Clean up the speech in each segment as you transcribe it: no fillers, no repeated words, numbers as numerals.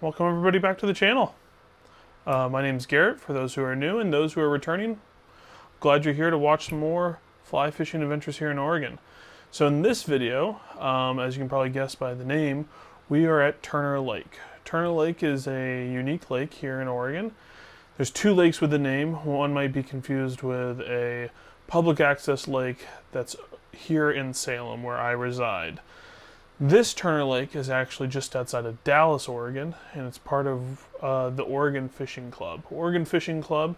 Welcome everybody back to the channel. My name's Garrett, for those who are new and those who are returning. Glad you're here to watch some more fly fishing adventures here in Oregon. So in this video, as you can probably guess by the name, we are at Turner Lake. Turner Lake is a unique lake here in Oregon. There's two lakes with the name. One might be confused with a public access lake that's here in Salem, where I reside. This Turner Lake is actually just outside of Dallas, Oregon, and it's part of the Oregon Fishing Club. Oregon Fishing Club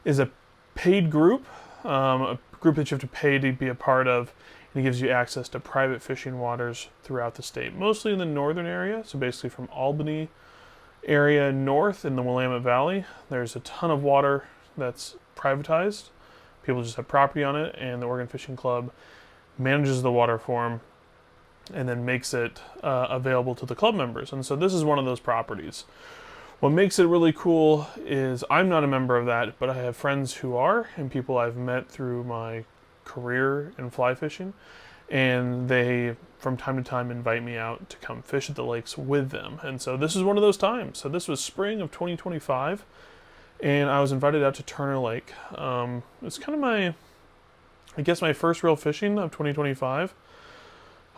is a paid group, a group that you have to pay to be a part of, and it gives you access to private fishing waters throughout the state, mostly in the northern area, so basically from Albany area north in the Willamette Valley. There's a ton of water that's privatized. People just have property on it, and the Oregon Fishing Club manages the water for them and then makes it available to the club members. And so this is one of those properties. What makes it really cool is I'm not a member of that, but I have friends who are, and people I've met through my career in fly fishing, and they from time to time invite me out to come fish at the lakes with them. And so this is one of those times. So this was spring of 2025, and I was invited out to Turner Lake. It's kind of my first real fishing of 2025.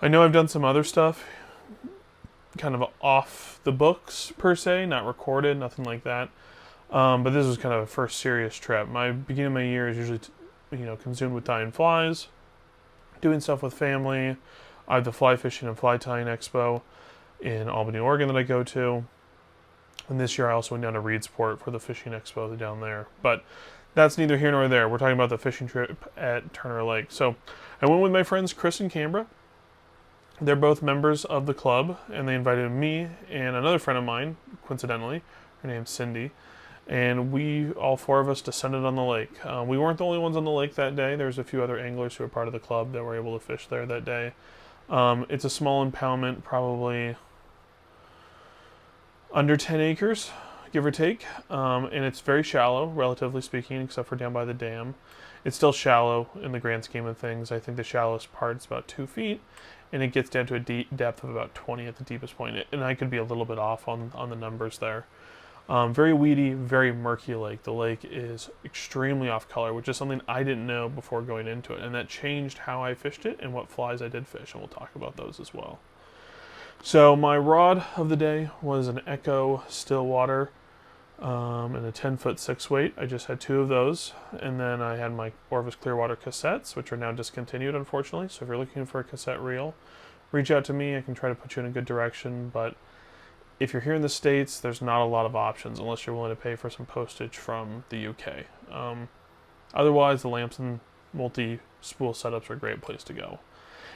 I know I've done some other stuff, kind of off the books per se, not recorded, nothing like that. But this was kind of a first serious trip. My beginning of my year is usually, consumed with tying flies, doing stuff with family. I have the Fly Fishing and Fly Tying Expo in Albany, Oregon that I go to. And this year I also went down to Reedsport for the Fishing Expo down there. But that's neither here nor there. We're talking about the fishing trip at Turner Lake. So I went with my friends Chris and Canberra. They're both members of the club, and they invited me and another friend of mine, coincidentally. Her name's Cindy. And we, all four of us, descended on the lake. We weren't the only ones on the lake that day. There's a few other anglers who are part of the club that were able to fish there that day. It's a small impoundment, probably under 10 acres, give or take. And it's very shallow, relatively speaking, except for down by the dam. It's still shallow in the grand scheme of things. I think the shallowest part is about 2 feet, and it gets down to a deep depth of about 20 at the deepest point. And I could be a little bit off on the numbers there. Very weedy, very murky lake. The lake is extremely off color, which is something I didn't know before going into it. And that changed how I fished it and what flies I did fish, and we'll talk about those as well. So my rod of the day was an Echo Stillwater and a 10-foot 6-weight. I just had 2 of those. And then I had my Orvis Clearwater cassettes, which are now discontinued, unfortunately. So if you're looking for a cassette reel, reach out to me. I can try to put you in a good direction. But if you're here in the States, there's not a lot of options unless you're willing to pay for some postage from the UK. Otherwise, the lamps and multi-spool setups are a great place to go.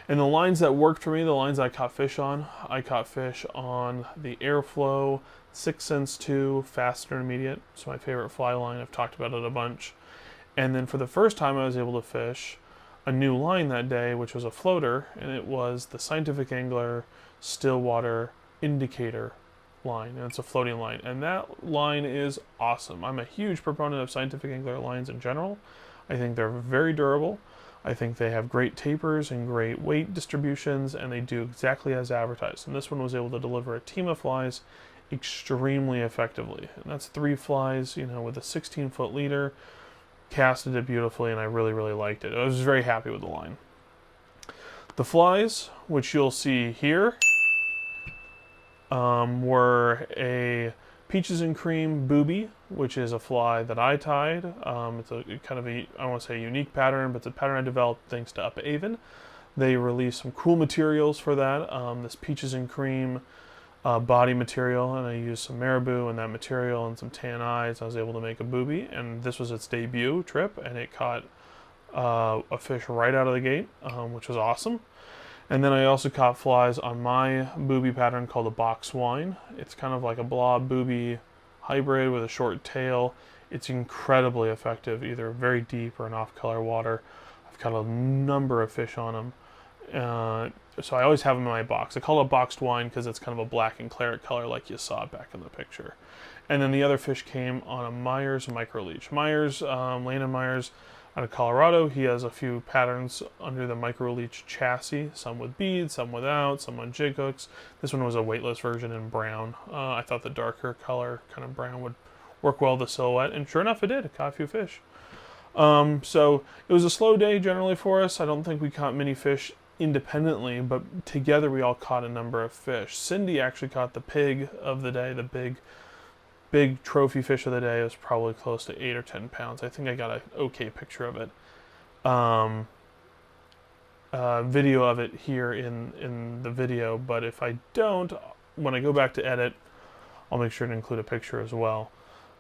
And the lines that worked for me, the lines I caught fish on the Airflo 6 Sense 2 Fast Intermediate. It's my favorite fly line. I've talked about it a bunch. And then for the first time, I was able to fish a new line that day, which was a floater, and it was the Scientific Angler Stillwater Indicator line, and it's a floating line. And that line is awesome. I'm a huge proponent of Scientific Angler lines in general. I think they're very durable. I think they have great tapers and great weight distributions, and they do exactly as advertised. And this one was able to deliver a team of flies extremely effectively. And that's 3 flies, with a 16-foot leader, casted it beautifully, and I really, really liked it. I was very happy with the line. The flies, which you'll see here, were a Peaches and Cream Booby, which is a fly that I tied. It's a kind of I don't want to say a unique pattern, but it's a pattern I developed thanks to Up Avon. They released some cool materials for that. This Peaches and Cream body material, and I used some marabou in that material and some tan eyes. I was able to make a booby, and this was its debut trip, and it caught a fish right out of the gate, which was awesome. And then I also caught flies on my booby pattern called a box wine. It's kind of like a blob booby hybrid with a short tail. It's incredibly effective, either very deep or in off-color water. I've caught a number of fish on them. So I always have them in my box. I call it boxed wine because it's kind of a black and claret color like you saw back in the picture. And then the other fish came on a Myers micro leech. Myers, Landon Myers, out of Colorado. He has a few patterns under the micro leech chassis, some with beads, some without, some on jig hooks. This one was a weightless version in brown. I thought the darker color, kind of brown, would work well with the silhouette, and sure enough it did. It caught a few fish. So it was a slow day generally for us. I don't think we caught many fish independently, but together we all caught a number of fish. Cindy actually caught the pig of the day, the big trophy fish of the day. It was probably close to 8 or 10 pounds. I think I got an okay picture of it. Video of it here in the video, but if I don't, when I go back to edit, I'll make sure to include a picture as well.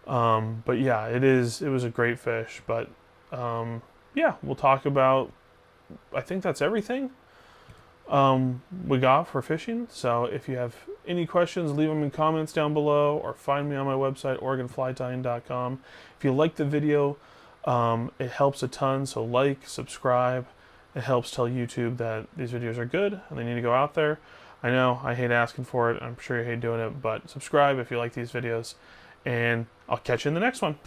But yeah, it was a great fish. But yeah, we'll talk about, I think that's everything we got for fishing. So if you have any questions, leave them in comments down below, or find me on my website, OregonFlyTying.com. If you like the video, it helps a ton, so like, subscribe. It helps tell YouTube that these videos are good and they need to go out there. I know I hate asking for it, I'm sure you hate doing it, but subscribe if you like these videos, and I'll catch you in the next one.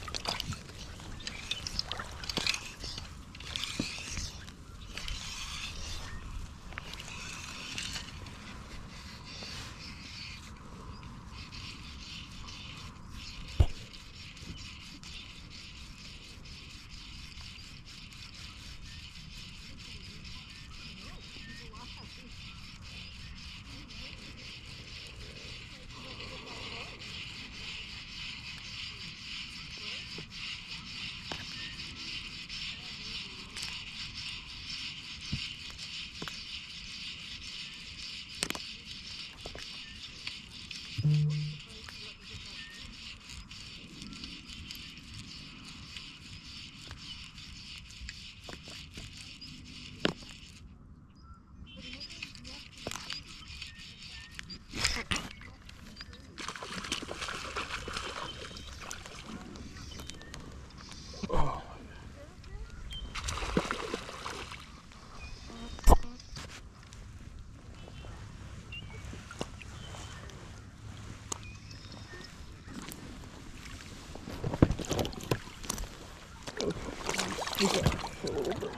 Okay, a little bit.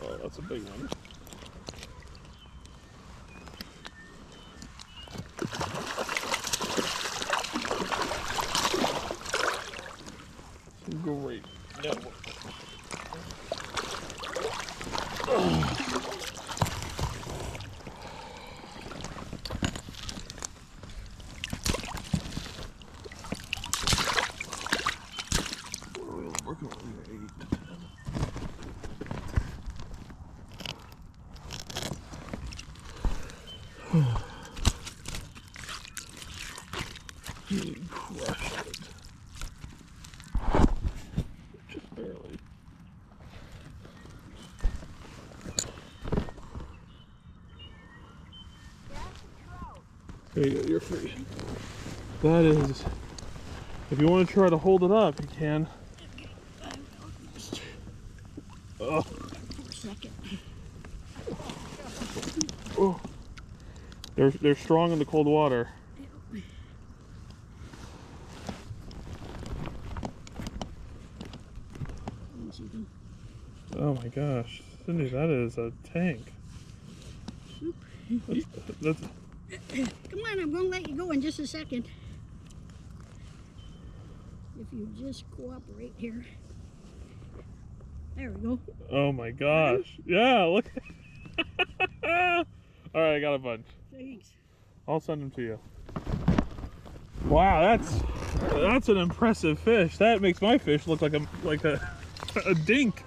Oh, that's a big one. Great network. Working on 8. He crushed it. Just barely. There you go, you're free. That is, if you want to try to hold it up, you can. Oh. Oh. They're strong in the cold water. Oh my gosh, Cindy, that is a tank. That's... Come on, I'm going to let you go in just a second. If you just cooperate here. There we go. Oh my gosh. Yeah, look. Alright, I got a bunch. Thanks. I'll send them to you. Wow, that's an impressive fish. That makes my fish look like a dink.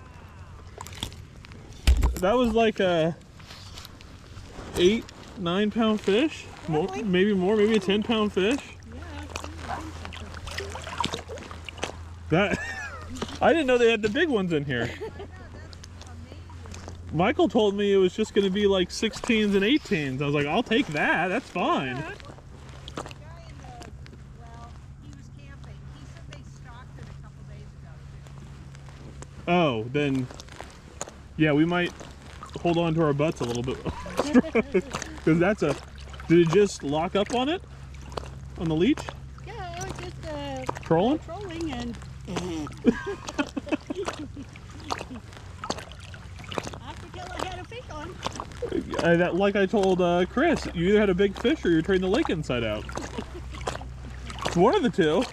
That was like a 8-9 pound fish. Maybe more, maybe a 10-pound fish. That I didn't know they had the big ones in here. Michael told me it was just going to be like 16s and 18s. I was like, I'll take that. That's fine. The guy he was camping. He said they stocked it a couple days ago. Oh, then, yeah, we might hold on to our butts a little bit. Because that's a, did it just lock up on it? On the leech? Yeah, I was just trolling? trolling After till I had a fish on. Like I told Chris, you either had a big fish or you're turning the lake inside out. It's one of the two.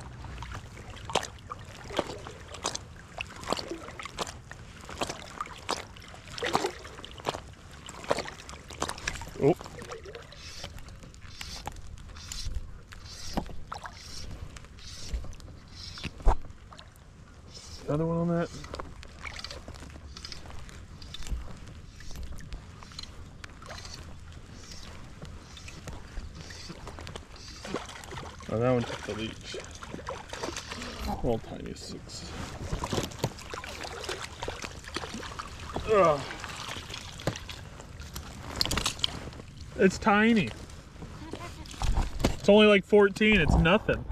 Oh. Another one on that. Oh, that one took the leech. Little tiny 6. Ugh. It's tiny. It's only like 14. It's nothing.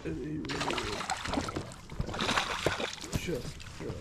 It really just barely.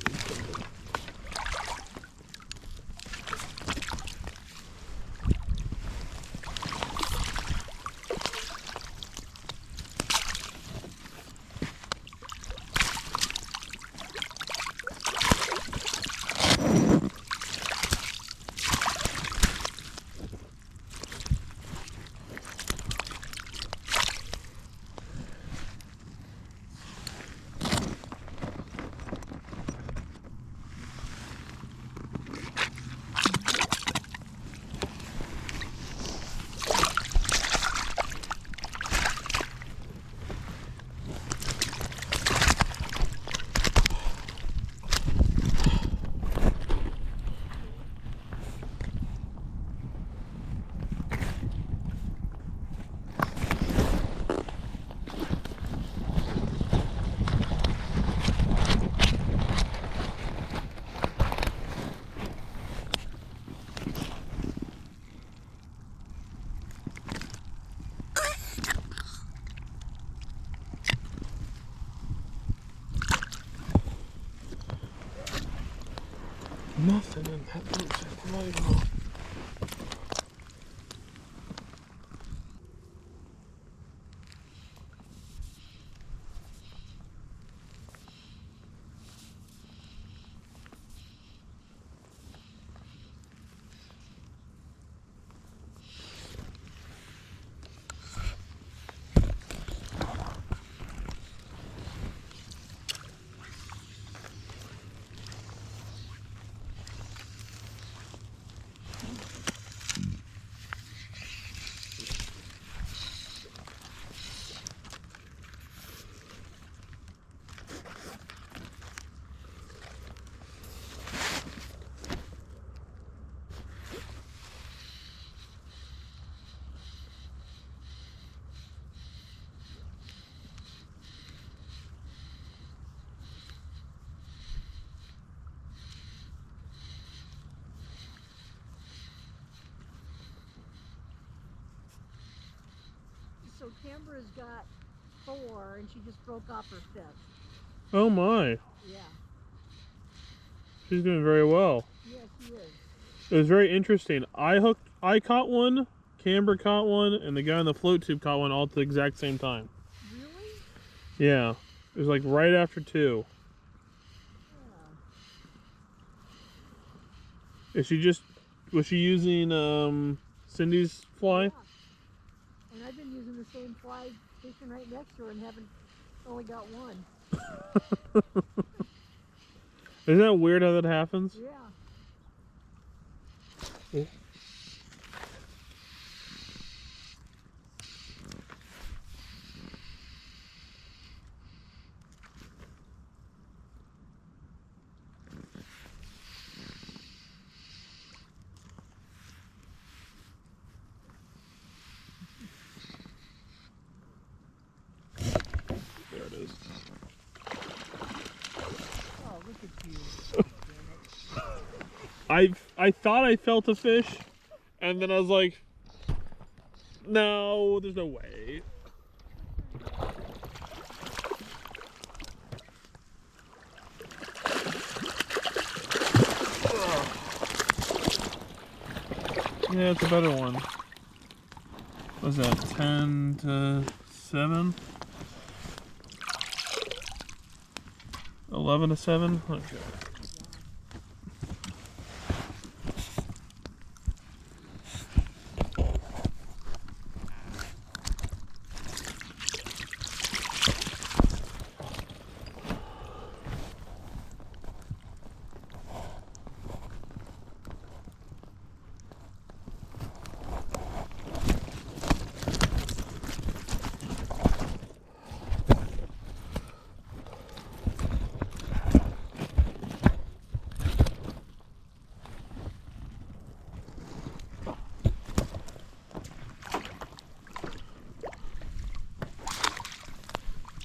Nothing in that boat. Not even all. so Canberra's got 4, and she just broke off her 5th. Oh my. Yeah. She's doing very well. Yeah, she is. It was very interesting. I caught one, Camber caught one, and the guy on the float tube caught one all at the exact same time. Really? Yeah. It was like right after 2. Yeah. Was she using Cindy's fly? Yeah. And I've been using the same fly fishing right next to her and only got 1. Isn't that weird how that happens? Yeah. Yeah. There it is. Oh, look at you. I thought I felt a fish, and then I was like, no, there's no way. Yeah, it's a better one. What's that, 10 to 7? 11 to 7? Okay.